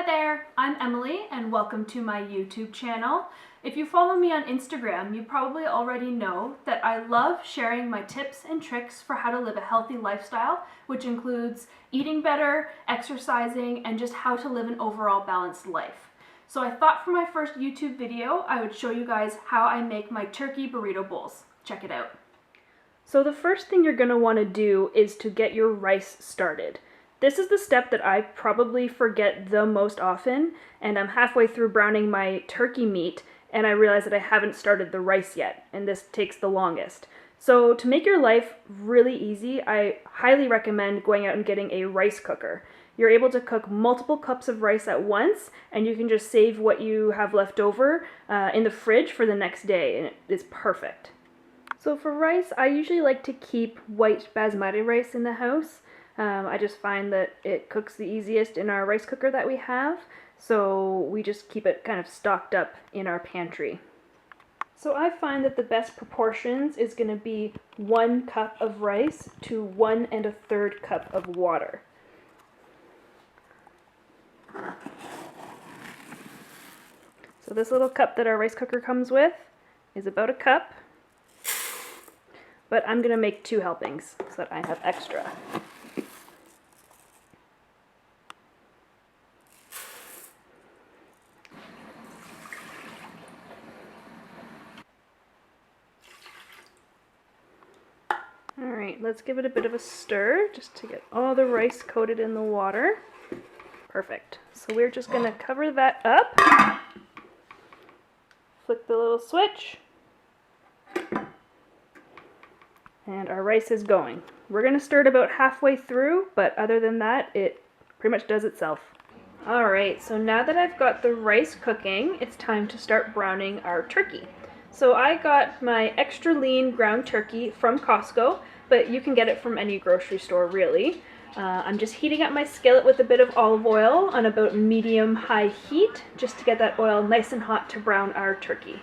there, I'm Emily and welcome to my YouTube channel. If you follow me on Instagram, you probably already know that I love sharing my tips and tricks for how to live a healthy lifestyle, which includes eating better, exercising, and just how to live an overall balanced life. So I thought for my first YouTube video, I would show you guys how I make my turkey burrito bowls. Check it out. So the first thing you're going to want to do is to get your rice started. This is the step that I probably forget the most often, and I'm halfway through browning my turkey meat and I realize that I haven't started the rice yet, and this takes the longest. So to make your life really easy, I highly recommend going out and getting a rice cooker. You're able to cook multiple cups of rice at once, and you can just save what you have left over in the fridge for the next day, and it's perfect. So for rice, I usually like to keep white basmati rice in the house. I just find that it cooks the easiest in our rice cooker that we have, so we just keep it kind of stocked up in our pantry. So I find that the best proportions is going to be 1 cup of rice to 1 1/3 cup of water. So this little cup that our rice cooker comes with is about a cup, but I'm going to make 2 helpings so that I have extra. Alright, let's give it a bit of a stir just to get all the rice coated in the water. Perfect. So we're just going to cover that up. Flick the little switch. And our rice is going. We're going to stir it about halfway through, but other than that, it pretty much does itself. Alright, so now that I've got the rice cooking, it's time to start browning our turkey. So I got my extra lean ground turkey from Costco, but you can get it from any grocery store really. I'm just heating up my skillet with a bit of olive oil on about medium-high heat, just to get that oil nice and hot to brown our turkey.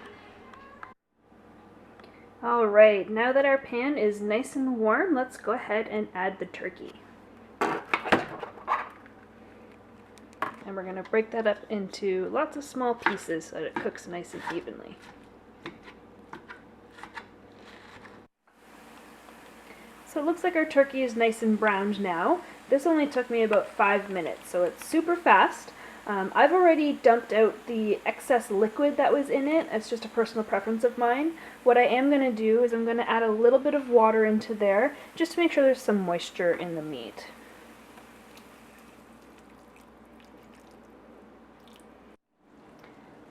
Alright, now that our pan is nice and warm, let's go ahead and add the turkey. And we're going to break that up into lots of small pieces so that it cooks nice and evenly. So it looks like our turkey is nice and browned now. This only took me about 5 minutes, so it's super fast. I've already dumped out the excess liquid that was in it. It's just a personal preference of mine. What I am going to do is I'm going to add a little bit of water into there just to make sure there's some moisture in the meat.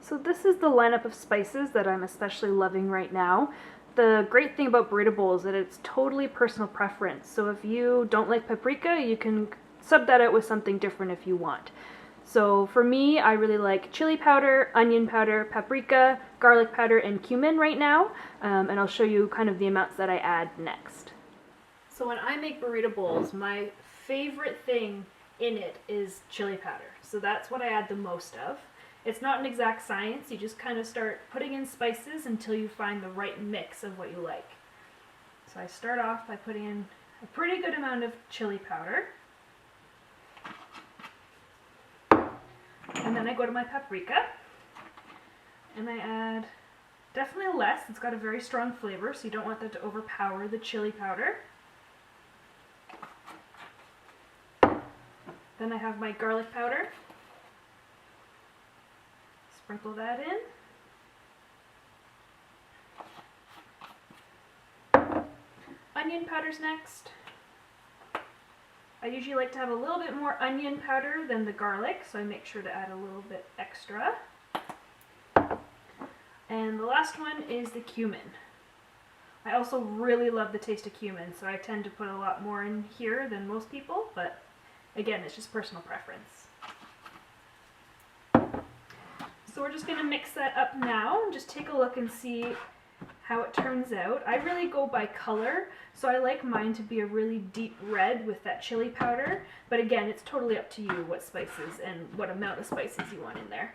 So this is the lineup of spices that I'm especially loving right now. The great thing about burrito bowls is that it's totally personal preference. So if you don't like paprika, you can sub that out with something different if you want. So for me, I really like chili powder, onion powder, paprika, garlic powder, and cumin right now. And I'll show you kind of the amounts that I add next. So when I make burrito bowls, my favorite thing in it is chili powder. So that's what I add the most of. It's not an exact science, you just kind of start putting in spices until you find the right mix of what you like. So I start off by putting in a pretty good amount of chili powder. And then I go to my paprika. And I add definitely less, it's got a very strong flavor, so you don't want that to overpower the chili powder. Then I have my garlic powder. Sprinkle that in. Onion powder's next. I usually like to have a little bit more onion powder than the garlic, so I make sure to add a little bit extra. And the last one is the cumin. I also really love the taste of cumin, so I tend to put a lot more in here than most people, but again, it's just personal preference. So we're just going to mix that up now and just take a look and see how it turns out. I really go by color, so I like mine to be a really deep red with that chili powder, but again, it's totally up to you what spices and what amount of spices you want in there.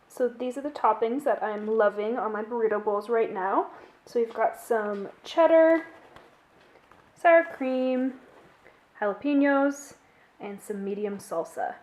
So these are the toppings that I'm loving on my burrito bowls right now. So we've got some cheddar, sour cream, jalapenos, and some medium salsa.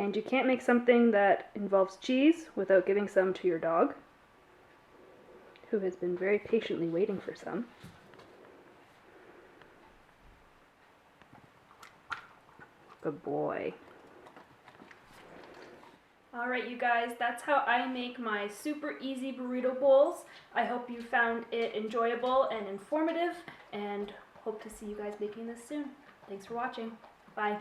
And you can't make something that involves cheese without giving some to your dog, who has been very patiently waiting for some. Good boy. Alright you guys, that's how I make my super easy burrito bowls. I hope you found it enjoyable and informative, and hope to see you guys making this soon. Thanks for watching. Bye.